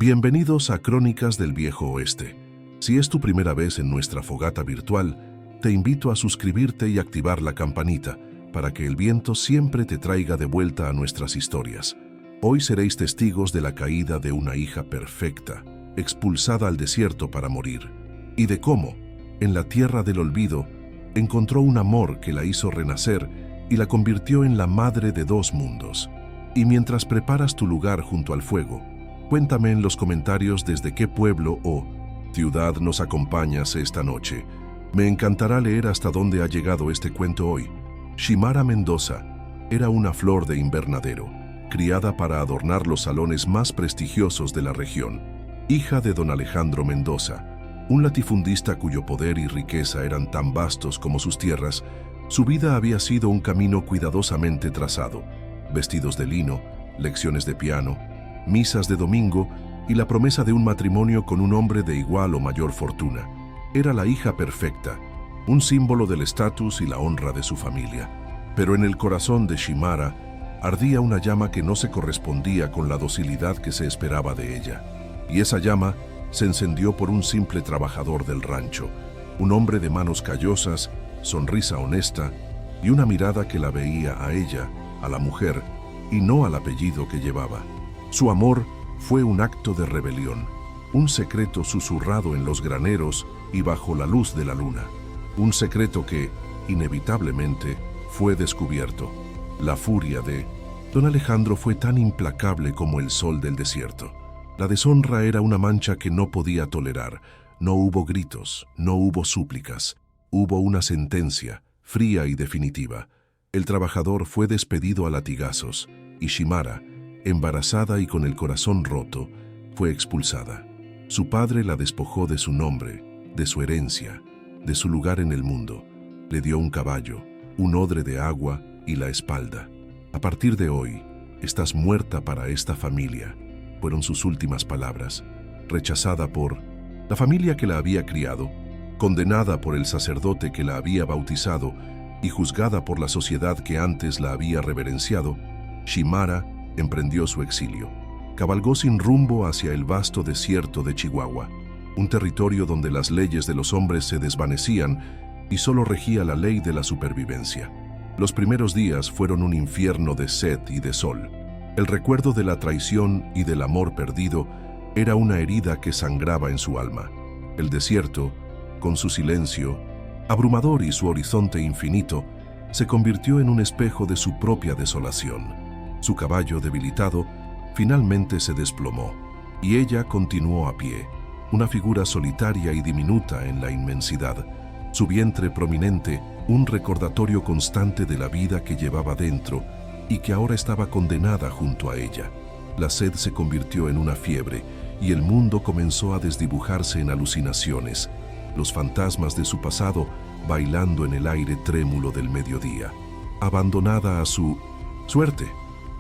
Bienvenidos a Crónicas del Viejo Oeste. Si es tu primera vez en nuestra fogata virtual, te invito a suscribirte y activar la campanita para que el viento siempre te traiga de vuelta a nuestras historias. Hoy seréis testigos de la caída de una hija perfecta, expulsada al desierto para morir, y de cómo, en la tierra del olvido, encontró un amor que la hizo renacer y la convirtió en la madre de dos mundos. Y mientras preparas tu lugar junto al fuego, cuéntame en los comentarios desde qué pueblo o ciudad nos acompañas esta noche. Me encantará leer hasta dónde ha llegado este cuento hoy. Ximara Mendoza era una flor de invernadero, criada para adornar los salones más prestigiosos de la región. Hija de don Alejandro Mendoza, un latifundista cuyo poder y riqueza eran tan vastos como sus tierras, su vida había sido un camino cuidadosamente trazado. Vestidos de lino, lecciones de piano, misas de domingo y la promesa de un matrimonio con un hombre de igual o mayor fortuna. Era la hija perfecta, un símbolo del estatus y la honra de su familia. Pero en el corazón de Ximara ardía una llama que no se correspondía con la docilidad que se esperaba de ella. Y esa llama se encendió por un simple trabajador del rancho, un hombre de manos callosas, sonrisa honesta y una mirada que la veía a ella, a la mujer, y no al apellido que llevaba. Su amor fue un acto de rebelión, un secreto susurrado en los graneros y bajo la luz de la luna. Un secreto que, inevitablemente, fue descubierto. La furia de don Alejandro fue tan implacable como el sol del desierto. La deshonra era una mancha que no podía tolerar. No hubo gritos, no hubo súplicas. Hubo una sentencia, fría y definitiva. El trabajador fue despedido a latigazos, y Ximara, embarazada y con el corazón roto, fue expulsada. Su padre la despojó de su nombre, de su herencia, de su lugar en el mundo. Le dio un caballo, un odre de agua y la espalda. A partir de hoy, estás muerta para esta familia, fueron sus últimas palabras. Rechazada por la familia que la había criado, condenada por el sacerdote que la había bautizado y juzgada por la sociedad que antes la había reverenciado, Ximara emprendió su exilio. Cabalgó sin rumbo hacia el vasto desierto de Chihuahua, un territorio donde las leyes de los hombres se desvanecían y solo regía la ley de la supervivencia. Los primeros días fueron un infierno de sed y de sol. El recuerdo de la traición y del amor perdido era una herida que sangraba en su alma. El desierto, con su silencio, abrumador y su horizonte infinito, se convirtió en un espejo de su propia desolación. Su caballo, debilitado, finalmente se desplomó, y ella continuó a pie, una figura solitaria y diminuta en la inmensidad, su vientre prominente, un recordatorio constante de la vida que llevaba dentro y que ahora estaba condenada junto a ella. La sed se convirtió en una fiebre, y el mundo comenzó a desdibujarse en alucinaciones, los fantasmas de su pasado bailando en el aire trémulo del mediodía. Abandonada a su suerte,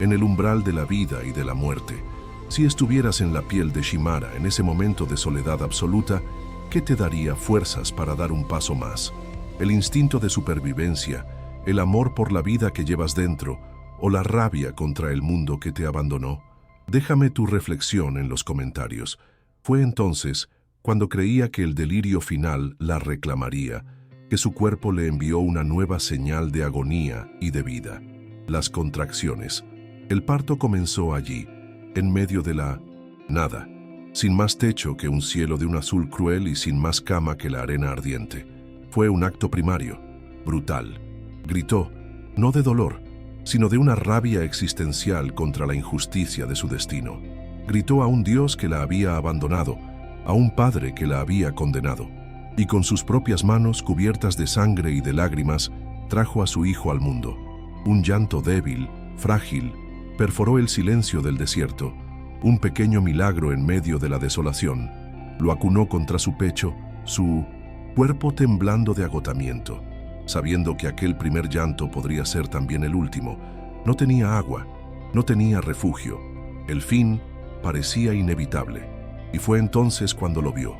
en el umbral de la vida y de la muerte. Si estuvieras en la piel de Ximara en ese momento de soledad absoluta, ¿qué te daría fuerzas para dar un paso más? ¿El instinto de supervivencia, el amor por la vida que llevas dentro, o la rabia contra el mundo que te abandonó? Déjame tu reflexión en los comentarios. Fue entonces cuando creía que el delirio final la reclamaría, que su cuerpo le envió una nueva señal de agonía y de vida. Las contracciones. El parto comenzó allí, en medio de la nada, sin más techo que un cielo de un azul cruel y sin más cama que la arena ardiente. Fue un acto primario, brutal. Gritó, no de dolor, sino de una rabia existencial contra la injusticia de su destino. Gritó a un Dios que la había abandonado, a un padre que la había condenado, y con sus propias manos cubiertas de sangre y de lágrimas, trajo a su hijo al mundo. Un llanto débil, frágil, perforó el silencio del desierto, un pequeño milagro en medio de la desolación. Lo acunó contra su pecho, su cuerpo temblando de agotamiento, sabiendo que aquel primer llanto podría ser también el último. No tenía agua, no tenía refugio. El fin parecía inevitable. Y fue entonces cuando lo vio,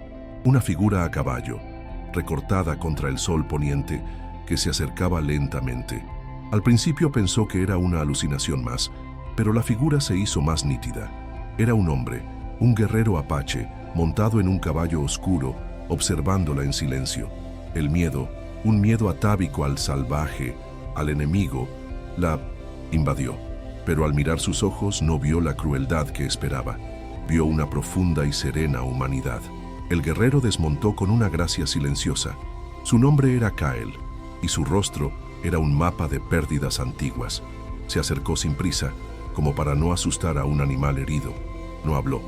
una figura a caballo, recortada contra el sol poniente, que se acercaba lentamente. Al principio pensó que era una alucinación más, pero la figura se hizo más nítida. Era un hombre, un guerrero apache, montado en un caballo oscuro, observándola en silencio. El miedo, un miedo atávico al salvaje, al enemigo, la invadió. Pero al mirar sus ojos no vio la crueldad que esperaba. Vio una profunda y serena humanidad. El guerrero desmontó con una gracia silenciosa. Su nombre era Kael, y su rostro era un mapa de pérdidas antiguas. Se acercó sin prisa, como para no asustar a un animal herido. No habló.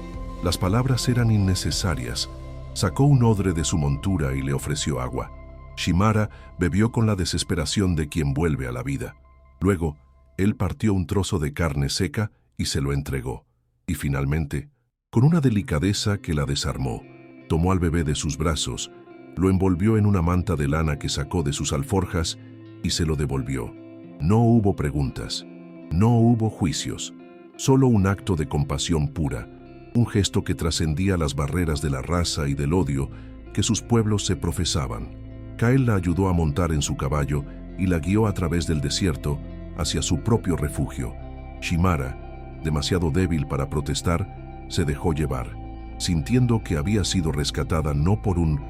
Las palabras eran innecesarias. Sacó un odre de su montura y le ofreció agua. Shimara bebió con la desesperación de quien vuelve a la vida. Luego, él partió un trozo de carne seca y se lo entregó. Y finalmente, con una delicadeza que la desarmó, tomó al bebé de sus brazos, lo envolvió en una manta de lana que sacó de sus alforjas y se lo devolvió. No hubo preguntas, no hubo juicios, solo un acto de compasión pura, un gesto que trascendía las barreras de la raza y del odio que sus pueblos se profesaban. Kael la ayudó a montar en su caballo y la guió a través del desierto hacia su propio refugio. Shimara, demasiado débil para protestar, se dejó llevar, sintiendo que había sido rescatada no por un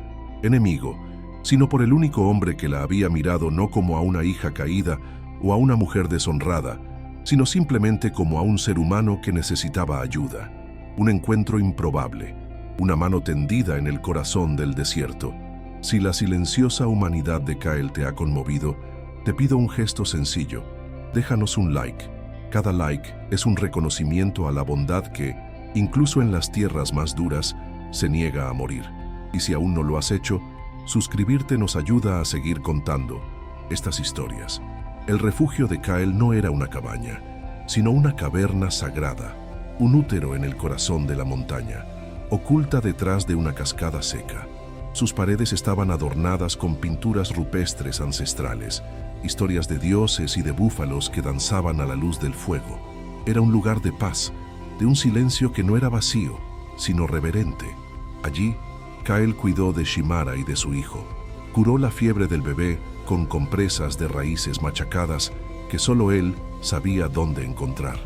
enemigo, sino por el único hombre que la había mirado no como a una hija caída o a una mujer deshonrada, sino simplemente como a un ser humano que necesitaba ayuda. Un encuentro improbable, una mano tendida en el corazón del desierto. Si la silenciosa humanidad de Kael te ha conmovido, te pido un gesto sencillo. Déjanos un like. Cada like es un reconocimiento a la bondad que, incluso en las tierras más duras, se niega a morir. Y si aún no lo has hecho, suscribirte nos ayuda a seguir contando estas historias. El refugio de Kael no era una cabaña, sino una caverna sagrada, un útero en el corazón de la montaña, oculta detrás de una cascada seca. Sus paredes estaban adornadas con pinturas rupestres ancestrales, historias de dioses y de búfalos que danzaban a la luz del fuego. Era un lugar de paz, de un silencio que no era vacío, sino reverente. Allí, Kael cuidó de Shimara y de su hijo. Curó la fiebre del bebé con compresas de raíces machacadas que solo él sabía dónde encontrar.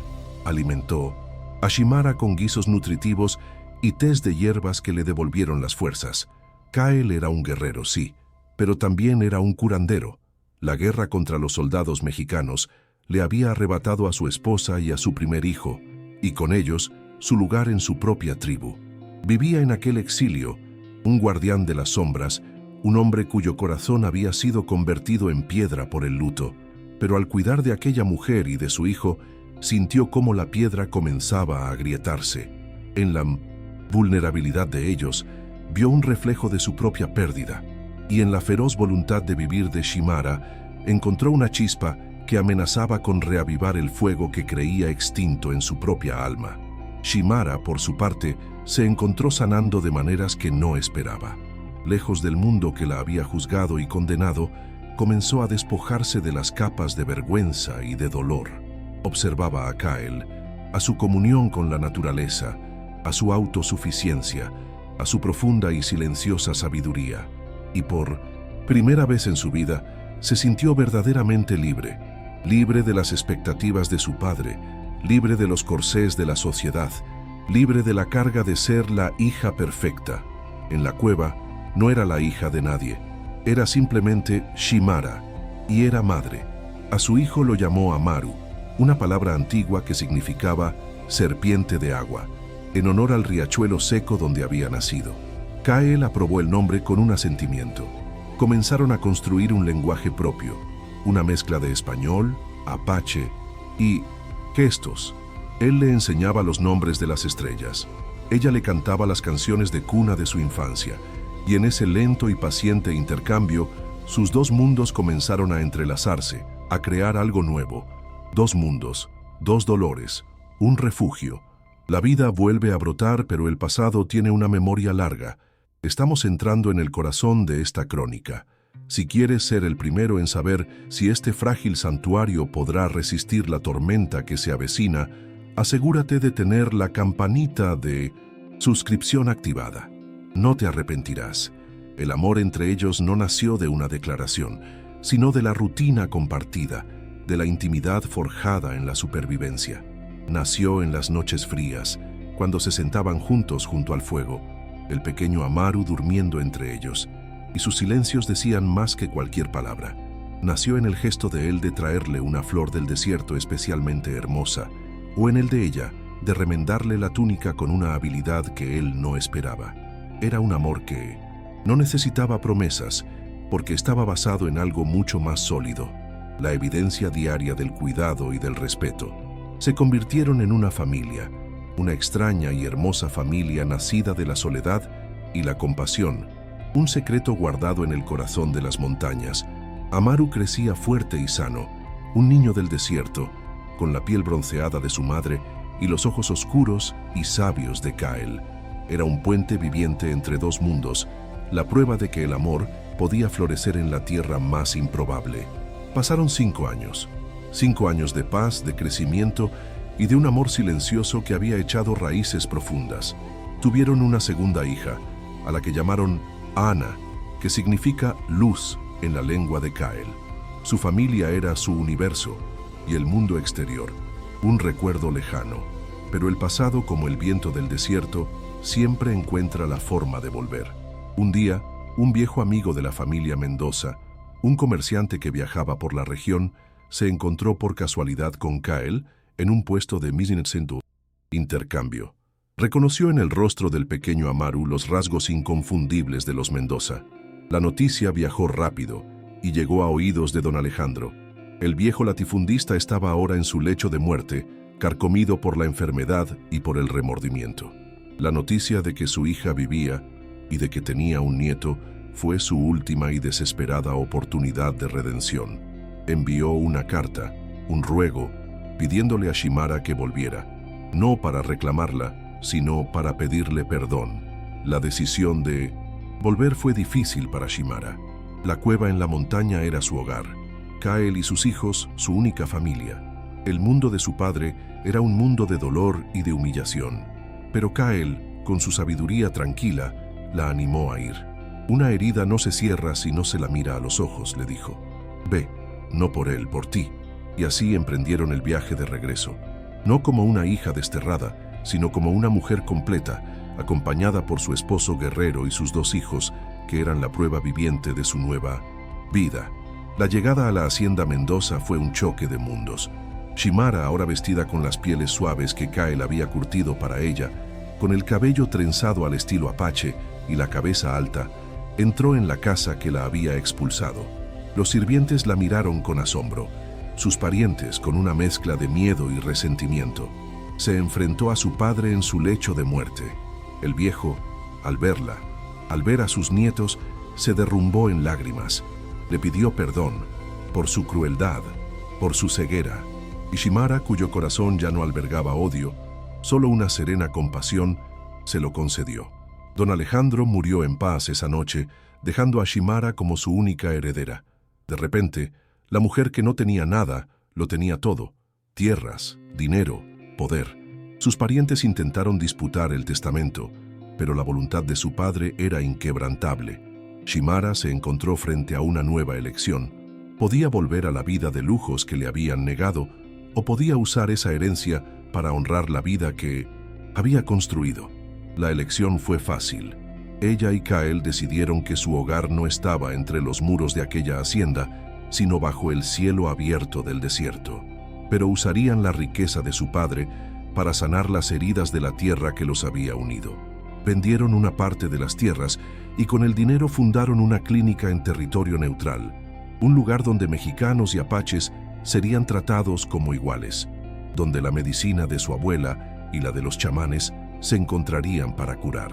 Alimentó a Shimara con guisos nutritivos y tés de hierbas que le devolvieron las fuerzas. Kael era un guerrero, sí, pero también era un curandero. La guerra contra los soldados mexicanos le había arrebatado a su esposa y a su primer hijo, y con ellos su lugar en su propia tribu. Vivía en aquel exilio, un guardián de las sombras, un hombre cuyo corazón había sido convertido en piedra por el luto, pero al cuidar de aquella mujer y de su hijo, sintió cómo la piedra comenzaba a agrietarse. En la vulnerabilidad de ellos, vio un reflejo de su propia pérdida, y en la feroz voluntad de vivir de Shimara, encontró una chispa que amenazaba con reavivar el fuego que creía extinto en su propia alma. Shimara, por su parte, se encontró sanando de maneras que no esperaba. Lejos del mundo que la había juzgado y condenado, comenzó a despojarse de las capas de vergüenza y de dolor. Observaba a Kael, a su comunión con la naturaleza, a su autosuficiencia, a su profunda y silenciosa sabiduría, y por primera vez en su vida se sintió verdaderamente libre, libre de las expectativas de su padre, libre de los corsés de la sociedad, libre de la carga de ser la hija perfecta. En la cueva no era la hija de nadie, era simplemente Shimara, y era madre. A su hijo lo llamó Amaru, una palabra antigua que significaba serpiente de agua, en honor al riachuelo seco donde había nacido. Kael aprobó el nombre con un asentimiento. Comenzaron a construir un lenguaje propio, una mezcla de español, apache y gestos. Él le enseñaba los nombres de las estrellas. Ella le cantaba las canciones de cuna de su infancia, y en ese lento y paciente intercambio, sus dos mundos comenzaron a entrelazarse, a crear algo nuevo. Dos mundos, dos dolores, un refugio. La vida vuelve a brotar, pero el pasado tiene una memoria larga. Estamos entrando en el corazón de esta crónica. Si quieres ser el primero en saber si este frágil santuario podrá resistir la tormenta que se avecina, asegúrate de tener la campanita de suscripción activada. No te arrepentirás. El amor entre ellos no nació de una declaración, sino de la rutina compartida, de la intimidad forjada en la supervivencia. Nació en las noches frías, cuando se sentaban juntos junto al fuego, el pequeño Amaru durmiendo entre ellos, y sus silencios decían más que cualquier palabra. Nació en el gesto de él de traerle una flor del desierto especialmente hermosa, o en el de ella, de remendarle la túnica con una habilidad que él no esperaba. Era un amor que no necesitaba promesas, porque estaba basado en algo mucho más sólido, la evidencia diaria del cuidado y del respeto. Se convirtieron en una familia, una extraña y hermosa familia nacida de la soledad y la compasión, un secreto guardado en el corazón de las montañas. Amaru crecía fuerte y sano, un niño del desierto, con la piel bronceada de su madre y los ojos oscuros y sabios de Kael. Era un puente viviente entre dos mundos, la prueba de que el amor podía florecer en la tierra más improbable. Pasaron 5 años. 5 años de paz, de crecimiento y de un amor silencioso que había echado raíces profundas. Tuvieron una segunda hija, a la que llamaron Ana, que significa luz en la lengua de Kael. Su familia era su universo y el mundo exterior, un recuerdo lejano. Pero el pasado, como el viento del desierto, siempre encuentra la forma de volver. Un día, un viejo amigo de la familia Mendoza, un comerciante que viajaba por la región, se encontró por casualidad con Kael en un puesto de intercambio. Reconoció en el rostro del pequeño Amaru los rasgos inconfundibles de los Mendoza. La noticia viajó rápido y llegó a oídos de don Alejandro. El viejo latifundista estaba ahora en su lecho de muerte, carcomido por la enfermedad y por el remordimiento. La noticia de que su hija vivía y de que tenía un nieto fue su última y desesperada oportunidad de redención. Envió una carta, un ruego, pidiéndole a Shimara que volviera, no para reclamarla, sino para pedirle perdón. La decisión de volver fue difícil para Shimara. La cueva en la montaña era su hogar, Kael y sus hijos su única familia. El mundo de su padre era un mundo de dolor y de humillación. Pero Kael, con su sabiduría tranquila, la animó a ir. Una herida no se cierra si no se la mira a los ojos, le dijo. Ve, no por él, por ti. Y así emprendieron el viaje de regreso. No como una hija desterrada, sino como una mujer completa, acompañada por su esposo guerrero y sus 2 hijos, que eran la prueba viviente de su nueva vida. La llegada a la hacienda Mendoza fue un choque de mundos. Shimara, ahora vestida con las pieles suaves que Kael había curtido para ella, con el cabello trenzado al estilo apache y la cabeza alta, entró en la casa que la había expulsado. Los sirvientes la miraron con asombro, sus parientes con una mezcla de miedo y resentimiento. Se enfrentó a su padre en su lecho de muerte. El viejo, al verla, al ver a sus nietos, se derrumbó en lágrimas. Le pidió perdón por su crueldad, por su ceguera. Y Shimara, cuyo corazón ya no albergaba odio, solo una serena compasión, se lo concedió. Don Alejandro murió en paz esa noche, dejando a Shimara como su única heredera. De repente, la mujer que no tenía nada, lo tenía todo: tierras, dinero, poder. Sus parientes intentaron disputar el testamento, pero la voluntad de su padre era inquebrantable. Shimara se encontró frente a una nueva elección. Podía volver a la vida de lujos que le habían negado, o podía usar esa herencia para honrar la vida que había construido. La elección fue fácil. Ella y Kael decidieron que su hogar no estaba entre los muros de aquella hacienda, sino bajo el cielo abierto del desierto. Pero usarían la riqueza de su padre para sanar las heridas de la tierra que los había unido. Vendieron una parte de las tierras y con el dinero fundaron una clínica en territorio neutral, un lugar donde mexicanos y apaches serían tratados como iguales, donde la medicina de su abuela y la de los chamanes se encontrarían para curar.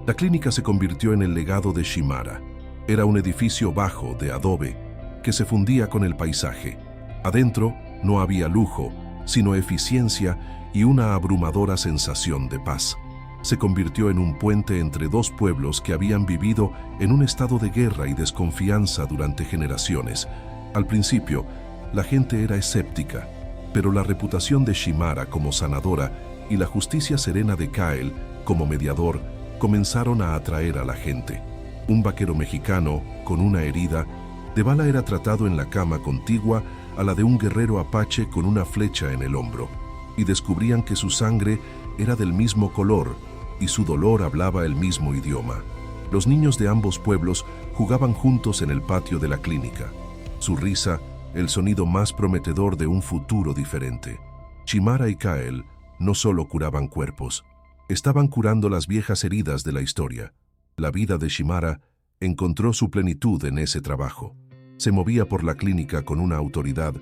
La clínica se convirtió en el legado de Shimara. Era un edificio bajo de adobe que se fundía con el paisaje. Adentro no había lujo, sino eficiencia y una abrumadora sensación de paz. Se convirtió en un puente entre 2 pueblos que habían vivido en un estado de guerra y desconfianza durante generaciones. Al principio, la gente era escéptica, pero la reputación de Shimara como sanadora y la justicia serena de Kael como mediador comenzaron a atraer a la gente. Un vaquero mexicano, con una herida de bala, era tratado en la cama contigua a la de un guerrero apache con una flecha en el hombro, y descubrían que su sangre era del mismo color y su dolor hablaba el mismo idioma. Los niños de ambos pueblos jugaban juntos en el patio de la clínica. Su risa, el sonido más prometedor de un futuro diferente. Shimara y Kael no solo curaban cuerpos, estaban curando las viejas heridas de la historia. La vida de Shimara encontró su plenitud en ese trabajo. Se movía por la clínica con una autoridad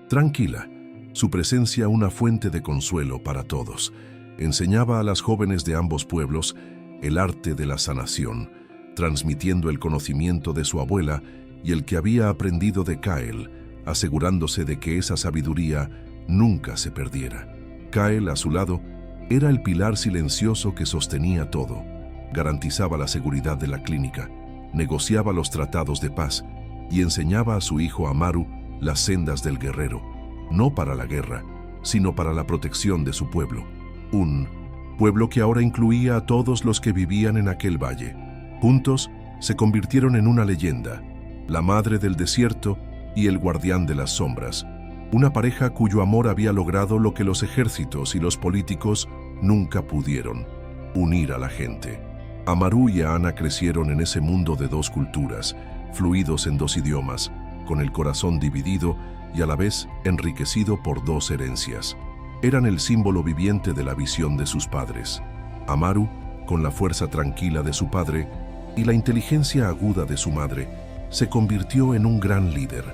tranquila, su presencia una fuente de consuelo para todos. Enseñaba a las jóvenes de ambos pueblos el arte de la sanación, transmitiendo el conocimiento de su abuela y el que había aprendido de Kael, asegurándose de que esa sabiduría nunca se perdiera. Kael, a su lado, era el pilar silencioso que sostenía todo. Garantizaba la seguridad de la clínica, negociaba los tratados de paz y enseñaba a su hijo Amaru las sendas del guerrero, no para la guerra, sino para la protección de su pueblo. Un pueblo que ahora incluía a todos los que vivían en aquel valle. Juntos se convirtieron en una leyenda, la madre del desierto y el guardián de las sombras, una pareja cuyo amor había logrado lo que los ejércitos y los políticos nunca pudieron: unir a la gente. Amaru y Ana crecieron en ese mundo de dos culturas, fluidos en dos idiomas, con el corazón dividido y a la vez enriquecido por dos herencias. Eran el símbolo viviente de la visión de sus padres. Amaru, con la fuerza tranquila de su padre y la inteligencia aguda de su madre, se convirtió en un gran líder.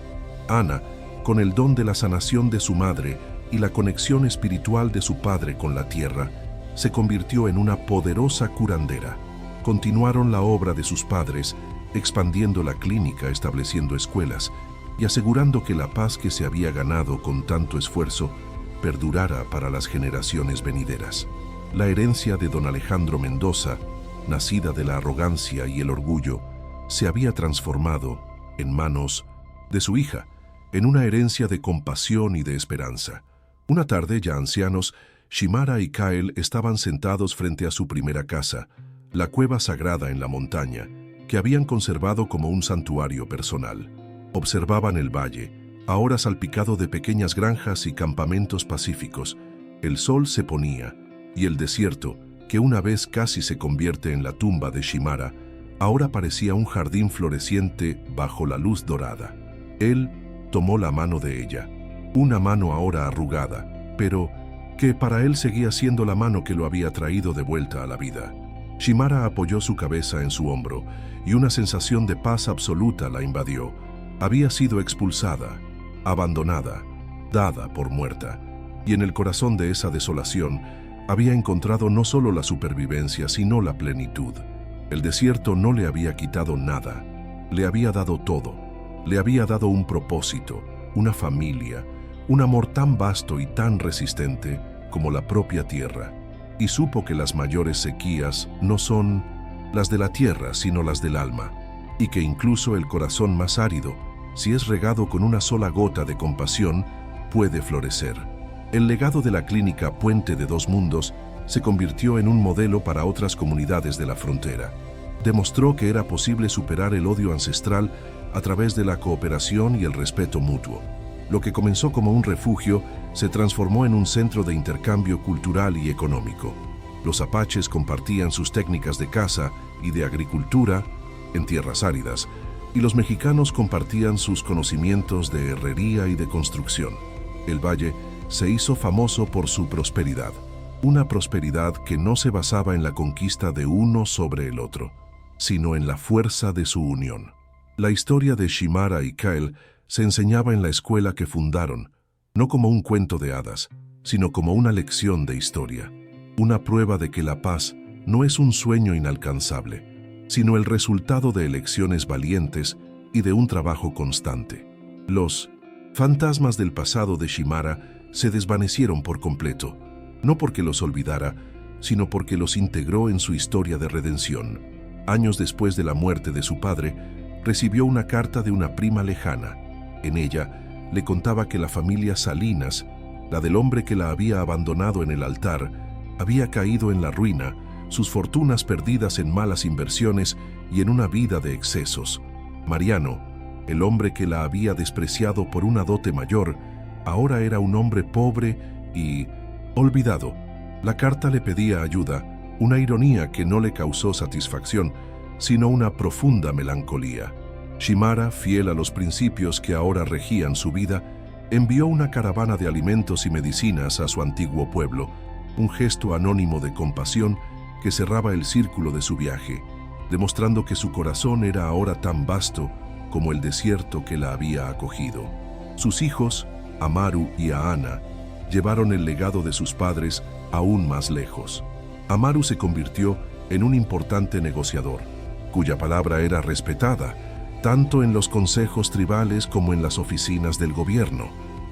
Ana, con el don de la sanación de su madre y la conexión espiritual de su padre con la tierra, se convirtió en una poderosa curandera. Continuaron la obra de sus padres, expandiendo la clínica, estableciendo escuelas y asegurando que la paz que se había ganado con tanto esfuerzo perdurara para las generaciones venideras. La herencia de don Alejandro Mendoza, nacida de la arrogancia y el orgullo, se había transformado, en manos de su hija, en una herencia de compasión y de esperanza. Una tarde, ya ancianos, Shimara y Kael estaban sentados frente a su primera casa, la cueva sagrada en la montaña, que habían conservado como un santuario personal. Observaban el valle, ahora salpicado de pequeñas granjas y campamentos pacíficos. El sol se ponía, y el desierto, que una vez casi se convierte en la tumba de Shimara, ahora parecía un jardín floreciente bajo la luz dorada. Él tomó la mano de ella, una mano ahora arrugada, pero que para él seguía siendo la mano que lo había traído de vuelta a la vida. Shimara apoyó su cabeza en su hombro, y una sensación de paz absoluta la invadió. Había sido expulsada, abandonada, dada por muerta, y en el corazón de esa desolación había encontrado no solo la supervivencia, sino la plenitud. El desierto no le había quitado nada, le había dado todo. Le había dado un propósito, una familia, un amor tan vasto y tan resistente como la propia tierra. Y supo que las mayores sequías no son las de la tierra, sino las del alma, y que incluso el corazón más árido, si es regado con una sola gota de compasión, puede florecer. El legado de la clínica Puente de Dos Mundos se convirtió en un modelo para otras comunidades de la frontera. Demostró que era posible superar el odio ancestral a través de la cooperación y el respeto mutuo. Lo que comenzó como un refugio se transformó en un centro de intercambio cultural y económico. Los apaches compartían sus técnicas de caza y de agricultura en tierras áridas, y los mexicanos compartían sus conocimientos de herrería y de construcción. El valle se hizo famoso por su prosperidad, una prosperidad que no se basaba en la conquista de uno sobre el otro, sino en la fuerza de su unión. La historia de Shimara y Kael se enseñaba en la escuela que fundaron, no como un cuento de hadas, sino como una lección de historia, una prueba de que la paz no es un sueño inalcanzable, sino el resultado de elecciones valientes y de un trabajo constante. Los fantasmas del pasado de Shimara se desvanecieron por completo, no porque los olvidara, sino porque los integró en su historia de redención. Años después de la muerte de su padre, recibió una carta de una prima lejana. En ella, le contaba que la familia Salinas, la del hombre que la había abandonado en el altar, había caído en la ruina, sus fortunas perdidas en malas inversiones y en una vida de excesos. Mariano, el hombre que la había despreciado por una dote mayor, ahora era un hombre pobre y olvidado. La carta le pedía ayuda, una ironía que no le causó satisfacción, sino una profunda melancolía. Shimara, fiel a los principios que ahora regían su vida, envió una caravana de alimentos y medicinas a su antiguo pueblo, un gesto anónimo de compasión que cerraba el círculo de su viaje, demostrando que su corazón era ahora tan vasto como el desierto que la había acogido. Sus hijos, Amaru y Ahana, llevaron el legado de sus padres aún más lejos. Amaru se convirtió en un importante negociador, cuya palabra era respetada, tanto en los consejos tribales como en las oficinas del gobierno.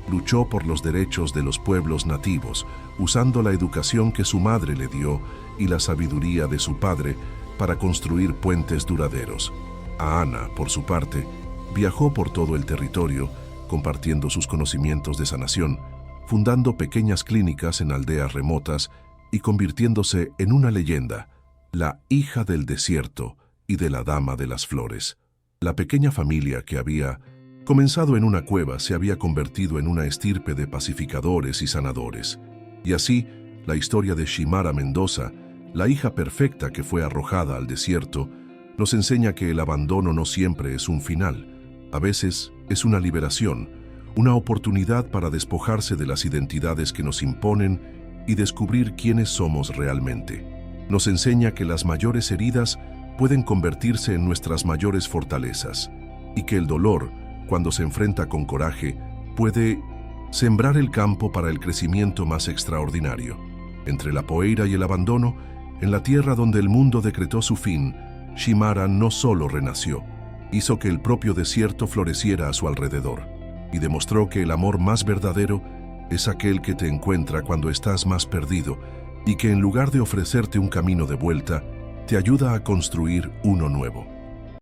Luchó por los derechos de los pueblos nativos, usando la educación que su madre le dio y la sabiduría de su padre para construir puentes duraderos. Ahana, por su parte, viajó por todo el territorio, compartiendo sus conocimientos de sanación, fundando pequeñas clínicas en aldeas remotas y convirtiéndose en una leyenda, la hija del desierto y de la dama de las flores. La pequeña familia que había comenzado en una cueva se había convertido en una estirpe de pacificadores y sanadores. Y así, la historia de Shimara Mendoza, la hija perfecta que fue arrojada al desierto, nos enseña que el abandono no siempre es un final. A veces es una liberación, una oportunidad para despojarse de las identidades que nos imponen y descubrir quiénes somos realmente. Nos enseña que las mayores heridas pueden convertirse en nuestras mayores fortalezas y que el dolor, cuando se enfrenta con coraje, puede sembrar el campo para el crecimiento más extraordinario. Entre la poeira y el abandono, en la tierra donde el mundo decretó su fin, Shimara no solo renació, hizo que el propio desierto floreciera a su alrededor y demostró que el amor más verdadero es aquel que te encuentra cuando estás más perdido y que en lugar de ofrecerte un camino de vuelta, te ayuda a construir uno nuevo.